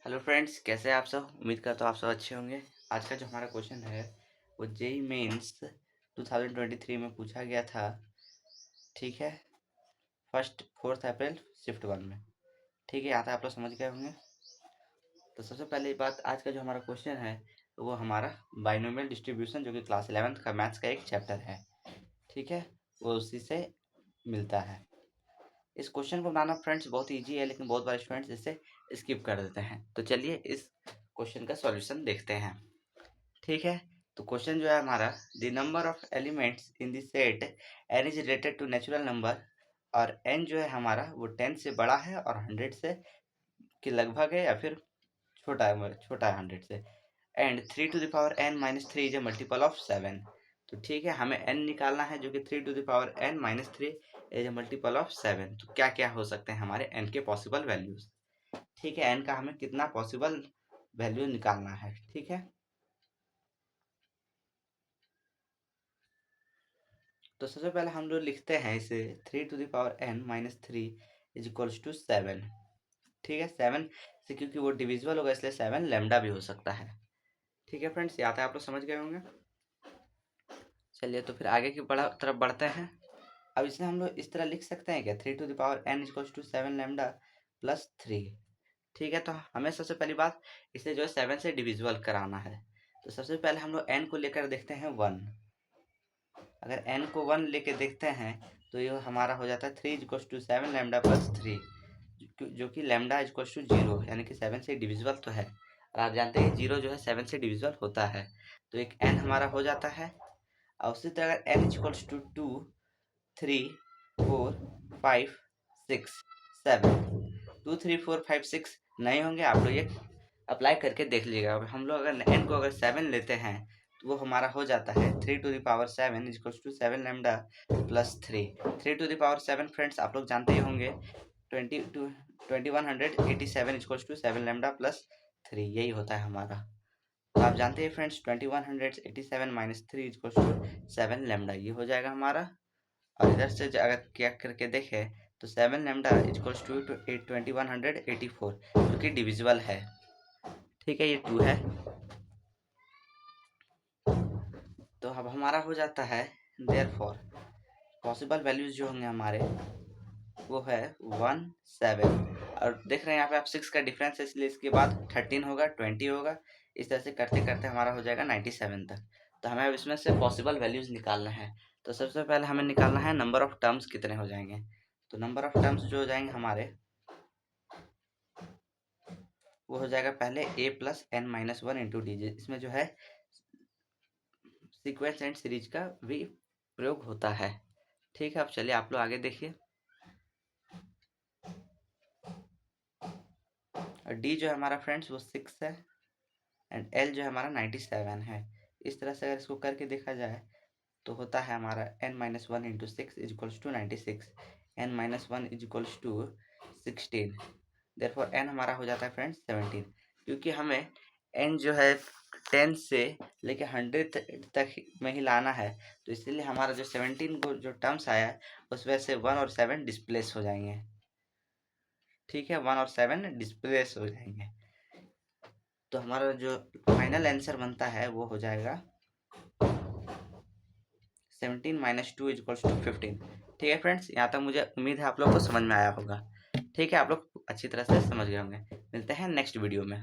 Hello friends, कैसे हैं आप सब। उम्मीद करता हूँ आप सब अच्छे होंगे। आज का जो हमारा क्वेश्चन है वो जेई मेंस 2023 में पूछा गया था। ठीक है, 4 अप्रैल शिफ्ट 1 में। ठीक है, यहाँ तक आप लोग समझ गए होंगे। तो सबसे पहले बात, आज का जो हमारा क्वेश्चन है वो हमारा बाइनोमियल डिस्ट्रीब्यूशन, जो कि क्लास 11th का मैथ्स का एक चैप्टर है। ठीक है, वो उसी से मिलता है। इस क्वेश्चन को बनाना फ्रेंड्स बहुत ईजी है, लेकिन बहुत बार स्टूडेंट्स इसे स्किप कर देते हैं। तो चलिए इस क्वेश्चन का सॉल्यूशन देखते हैं। ठीक है, तो क्वेश्चन जो है हमारा, the number of elements in the set n is related to natural number, और n जो है हमारा वो 10 से बड़ा है और 100 से के लगभग है, या फिर छोटा है 100 से। And 3 to the power n minus 3 is a multiple of 7। तो ठीक है, हमें n निकालना है, जो कि 3 to the power n minus 3 is a multiple of 7। तो क्या क्या हो सकते हैं हमारे n के पॉसिबल वैल्यूज। ठीक है, n का हमें कितना पॉसिबल वैल्यू निकालना है। ठीक है, तो सबसे पहले हम लोग लिखते हैं इसे 3 to the power n minus 3 is equals to 7। ठीक है, 7 से क्योंकि वो डिविजिबल होगा इसलिए 7 लेमडा भी हो सकता है। ठीक है फ्रेंड्स, यहाँ तक आप लोग समझ गए होंगे। चलिए तो फिर आगे की तरफ बढ़ते हैं। अब इसे हम लोग इस तरह लिख सकते हैं क्या, 3 to the power n equals to 7 lambda plus 3। ठीक है, तो हमें सबसे पहली बात इसे जो है 7 से डिविजिबल कराना है। तो सबसे पहले हम लोग n को लेकर देखते हैं 1। अगर n को 1 लेके देखते हैं तो ये हमारा हो जाता है 3 इक्वल्स टू 7 लेमडा प्लस 3, जो कि लेमडा इक्वल्स टू 0, यानी कि 7 से डिविजिबल तो है। और आप जानते हैं 0 जो है 7 से डिविजिबल होता है। तो एक n हमारा हो जाता है। और उसी तरह अगर n इक्वल्स टू 2, 3, 4, 5, 6, 7, 2, 3, 4, 5, 6 नहीं होंगे, आप लोग ये अप्लाई करके देख लीजिएगा। अब हम लोग अगर n को अगर 7 लेते हैं तो वो हमारा हो जाता है 3 to the power 7 equals to 7 lambda plus 3। 3 to the power 7 friends आप लोग जानते ही होंगे 2187 इक्वल्स टू 7 लेमडा प्लस 3, यही होता है हमारा। तो आप जानते हैं friends 2187 minus 3 equals to 7 lambda, ये हो जाएगा हमारा। और इधर से अगर क्या करके देखें तो 7 लेमडा इक्वल्स टू 2184, जो कि डिविजिबल है। ठीक है, ये 2 है। तो अब हमारा हो जाता है देयरफॉर पॉसिबल वैल्यूज जो होंगे हमारे वो है 1, 7। और देख रहे हैं यहाँ पे आप 6 का डिफरेंस है, इसलिए इसके बाद 13 होगा, 20 होगा। इस तरह से करते करते हमारा हो जाएगा 97 तक। तो हमें अब इसमें से पॉसिबल वैल्यूज निकालना है। तो सबसे पहले हमें निकालना है नंबर ऑफ टर्म्स कितने हो जाएंगे। तो नंबर ऑफ टर्म्स जो हो जाएंगे हमारे वो हो जाएगा पहले a plus n minus 1 into d. इसमें जो है सीक्वेंस एंड सीरीज का भी प्रयोग होता है। ठीक है, अब चलिए आप लोग आगे देखिए। और डी जो है हमारा फ्रेंड्स वो 6 है, एंड एल जो है हमारा 97 है। इस तरह से अगर इसको करके देखा जाए तो होता है हमारा n minus 1 into 6 is equals to 96, n minus 1 is equals to 16। Therefore n हमारा हो जाता है फ्रेंड्स 17, क्योंकि हमें n जो है 10 से लेके 100 तक में ही लाना है। तो इसीलिए हमारा जो 17 को जो टर्म्स आया है उसमें से 1 और 7 डिस्प्लेस हो जाएंगे। ठीक है, 1 और 7 डिस्प्लेस हो जाएंगे। तो हमारा जो फाइनल आंसर बनता है वो हो जाएगा 17 माइनस 2 इक्वल्स टू 15। ठीक है फ्रेंड्स, यहाँ तक मुझे उम्मीद है आप लोग को समझ में आया होगा। ठीक है, आप लोग अच्छी तरह से समझ गए होंगे। मिलते हैं नेक्स्ट वीडियो में।